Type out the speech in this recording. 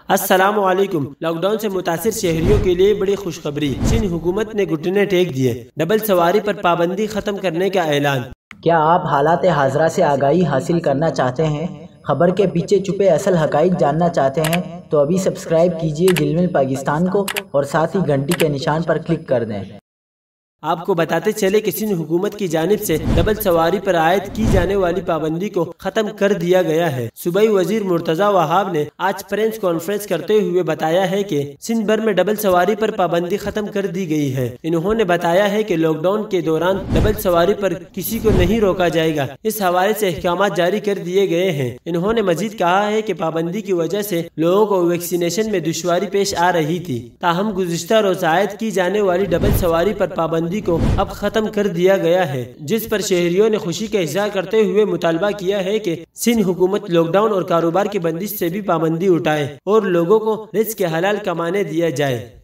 السلام علیکم۔ Lock down سے متاثر شہریوں کے لیے بڑی خوشخبری، چین حکومت نے گھٹنے ٹیک دیے، ڈبل سواری پر پابندی ختم کرنے کا اعلان۔ کیا آپ حالات حاضرہ سے آگاہی حاصل کرنا چاہتے ہیں؟ خبر کے پیچھے چھپے اصل حقائق جاننا چاہتے ہیں تو ابھی سبسکرائب کیجئے جلمل پاکستان کو اور ساتھ ہی گھنٹی کے نشان پر کلک کر دیں۔ آپ کو بتاتے چلے کہ سندھ حکومت کی جانب سے ڈبل سواری پر عائد کی جانے والی پابندی کو ختم کر دیا گیا ہے۔ صوبائی وزیر مرتضی وہاب نے آج پریس کانفرنس کرتے ہوئے بتایا ہے کہ سندھ بھر میں ڈبل سواری پر پابندی ختم کر دی گئی ہے۔ انہوں نے بتایا ہے کہ لاک ڈاؤن کے دوران ڈبل سواری پر کسی کو نہیں روکا جائے گا، اس حوالے سے احکامات جاری کر دیے گئے ہیں۔ انہوں نے مزید کہا ہے کہ پابندی کی وجہ سے لوگوں کو ویکسینیشن میں دشواری پیش آ رہی تھی، تاہم گزشتہ روز عائد کی جانے والی ڈبل سواری پر پابندی کو اب ختم کر دیا گیا ہے، جس پر شہریوں نے خوشی کا اظہار کرتے ہوئے مطالبہ کیا ہے کہ سندھ حکومت لاک ڈاؤن اور کاروبار کی بندش سے بھی پابندی اٹھائے اور لوگوں کو رزق حلال کمانے دیا جائے۔